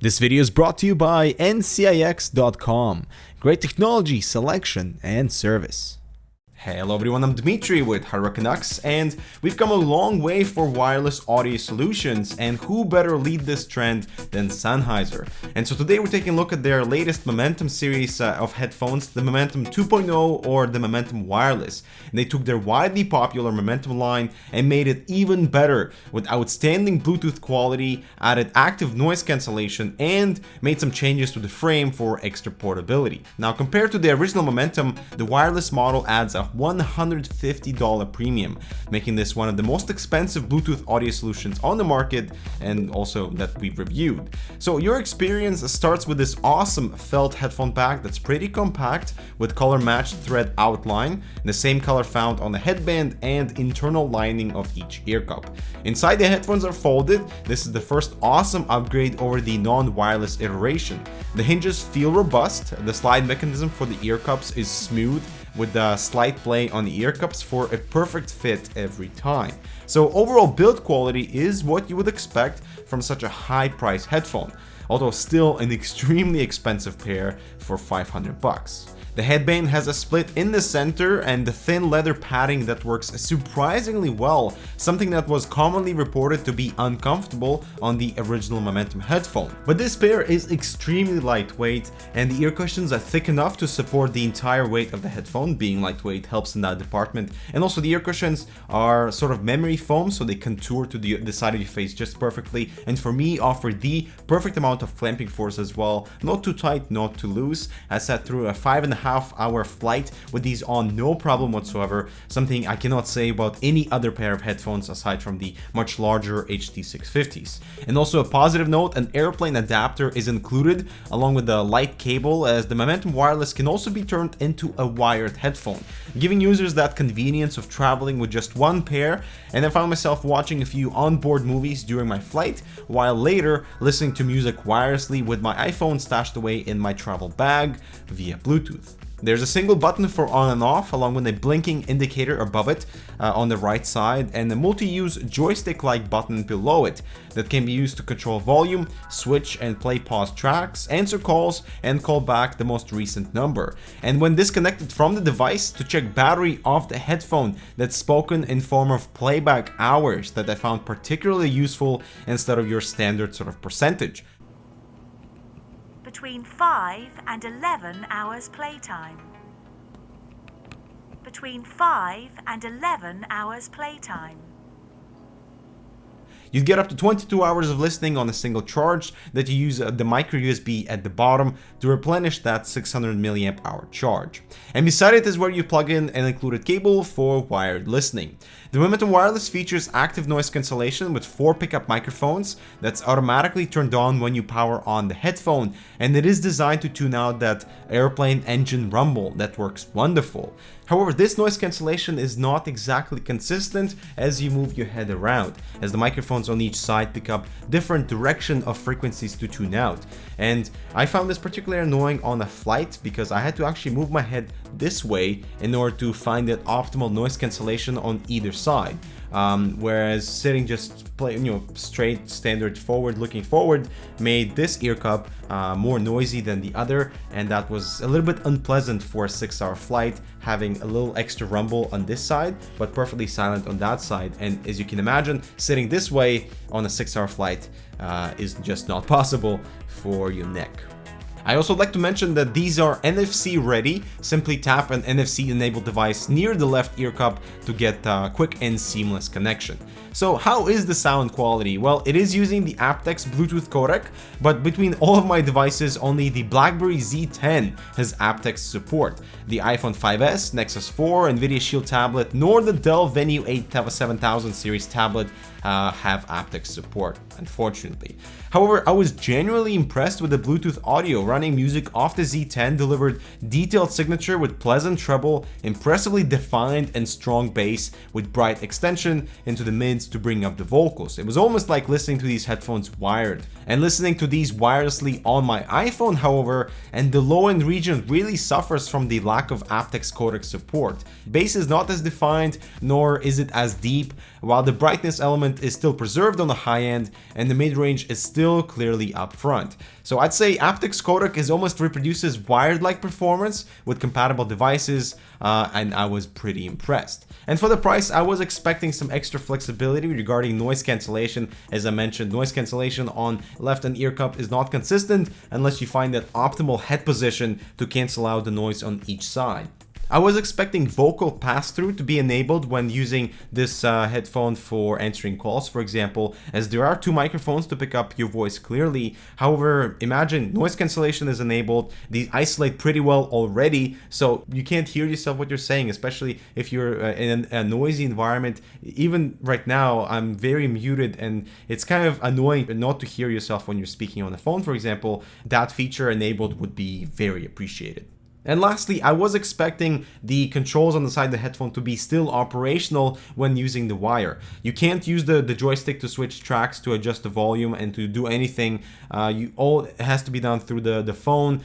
This video is brought to you by ncix.com. Great technology, selection, and service. Hello everyone, I'm Dmitry with Canucks, and we've come a long way for wireless audio solutions, and who better lead this trend than Sennheiser? And so today we're taking a look at their latest Momentum series of headphones, the Momentum 2.0 or the Momentum Wireless. And they took their widely popular Momentum line and made it even better with outstanding Bluetooth quality, added active noise cancellation, and made some changes to the frame for extra portability. Now, compared to the original Momentum, the wireless model adds a $150 premium, making this one of the most expensive Bluetooth audio solutions on the market and also that we've reviewed. So your experience starts with this awesome felt headphone pack that's pretty compact with color matched thread outline, the same color found on the headband and internal lining of each ear cup. Inside, the headphones are folded. This is the first awesome upgrade over the non-wireless iteration. The hinges feel robust, the slide mechanism for the ear cups is smooth, with a slight play on the ear cups for a perfect fit every time. So overall build quality is what you would expect from such a high price headphone, although still an extremely expensive pair for $500. The headband has a split in the center and the thin leather padding that works surprisingly well, something that was commonly reported to be uncomfortable on the original Momentum headphone. But this pair is extremely lightweight, and the ear cushions are thick enough to support the entire weight of the headphone. Being lightweight helps in that department. And also the ear cushions are sort of memory foam, so they contour to the side of your face just perfectly, and for me offer the perfect amount of clamping force as well. Not too tight, not too loose. I sat through a 5.5-hour flight with these on, no problem whatsoever, something I cannot say about any other pair of headphones aside from the much larger HT650s. And also a positive note, an airplane adapter is included along with the light cable, as the Momentum Wireless can also be turned into a wired headphone, giving users that convenience of traveling with just one pair. And I found myself watching a few onboard movies during my flight, while later listening to music wirelessly with my iPhone stashed away in my travel bag via Bluetooth. There's a single button for on and off, along with a blinking indicator above it on the right side, and a multi-use joystick-like button below it that can be used to control volume, switch and play pause tracks, answer calls, and call back the most recent number. And when disconnected from the device, to check battery of the headphone that's spoken in form of playback hours that I found particularly useful instead of your standard sort of percentage. Between 5 and 11 hours playtime. Between 5 and 11 hours playtime. You'd get up to 22 hours of listening on a single charge that you use the micro USB at the bottom to replenish that 600 milliamp hour charge. And beside it is where you plug in an included cable for wired listening. The Momentum Wireless features active noise cancellation with 4 pickup microphones that's automatically turned on when you power on the headphone, and it is designed to tune out that airplane engine rumble that works wonderful. However, this noise cancellation is not exactly consistent as you move your head around, as the microphones on each side pick up different direction of frequencies to tune out. And I found this particularly annoying on a flight because I had to actually move my head this way in order to find that optimal noise cancellation on either side. Whereas sitting just straight standard forward, looking forward, made this ear cup more noisy than the other, and that was a little bit unpleasant for a 6-hour flight, having a little extra rumble on this side but perfectly silent on that side. And as you can imagine, sitting this way on a 6-hour flight is just not possible for your neck. I also like to mention that these are NFC ready. Simply tap an NFC enabled device near the left ear cup to get a quick and seamless connection. So how is the sound quality? Well, it is using the aptX Bluetooth codec, but between all of my devices, only the BlackBerry Z10 has aptX support. The iPhone 5S, Nexus 4, Nvidia Shield tablet, nor the Dell Venue 8 7000 series tablet have aptX support, unfortunately. However, I was genuinely impressed with the Bluetooth audio. Running music off the Z10 delivered detailed signature with pleasant treble, impressively defined and strong bass with bright extension into the mids to bring up the vocals. It was almost like listening to these headphones wired. And listening to these wirelessly on my iPhone, however, and the low-end region really suffers from the lack of aptX codec support. Bass is not as defined, nor is it as deep, while the brightness element element is still preserved on the high end, and the mid-range is still clearly up front. So I'd say aptX codec is almost reproduces wired-like performance with compatible devices, and I was pretty impressed. And for the price, I was expecting some extra flexibility regarding noise cancellation. As I mentioned, noise cancellation on left and ear cup is not consistent unless you find that optimal head position to cancel out the noise on each side. I was expecting vocal pass-through to be enabled when using this headphone for answering calls, for example, as there are two microphones to pick up your voice clearly. However, imagine noise cancellation is enabled, these isolate pretty well already, so you can't hear yourself what you're saying, especially if you're in a noisy environment. Even right now, I'm very muted, and it's kind of annoying not to hear yourself when you're speaking on the phone, for example. That feature enabled would be very appreciated. And lastly, I was expecting the controls on the side of the headphone to be still operational when using the wire. You can't use the joystick to switch tracks, to adjust the volume, and to do anything. It has to be done through the phone.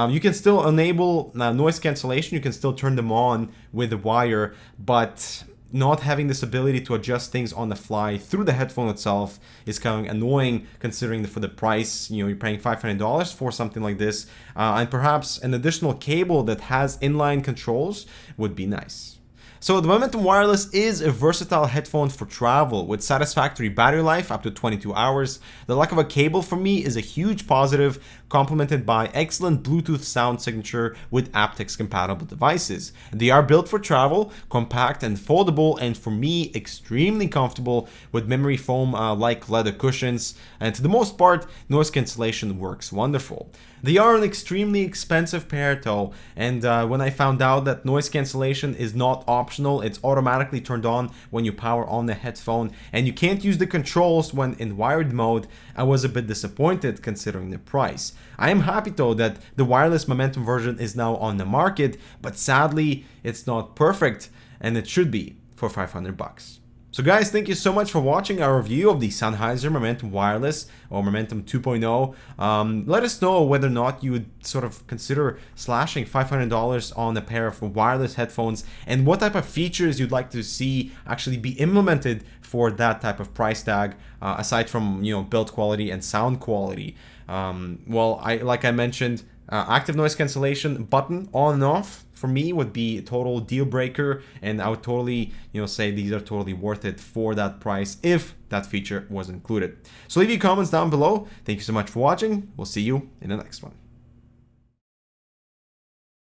You can still enable noise cancellation. You can still turn them on with the wire, but not having this ability to adjust things on the fly through the headphone itself is kind of annoying, considering for the price. You're paying $500 for something like this, and perhaps an additional cable that has inline controls would be nice. So the Momentum Wireless is a versatile headphone for travel with satisfactory battery life up to 22 hours. The lack of a cable for me is a huge positive, complemented by excellent Bluetooth sound signature with aptX compatible devices. They are built for travel, compact and foldable, and for me extremely comfortable with memory foam like leather cushions, and to the most part noise cancellation works wonderful. They are an extremely expensive pair though, and when I found out that noise cancellation is not optional, it's automatically turned on when you power on the headphone, and you can't use the controls when in wired mode, I was a bit disappointed considering the price. I am happy though that the wireless Momentum version is now on the market, but sadly it's not perfect, and it should be for $500. So guys, thank you so much for watching our review of the Sennheiser Momentum Wireless or Momentum 2.0. Let us know whether or not you would sort of consider slashing $500 on a pair of wireless headphones, and what type of features you'd like to see actually be implemented for that type of price tag, aside from build quality and sound quality. Like I mentioned, active noise cancellation button on and off for me would be a total deal breaker, and I would totally say these are totally worth it for that price if that feature was included. So leave your comments down below. Thank you so much for watching. We'll see you in the next one.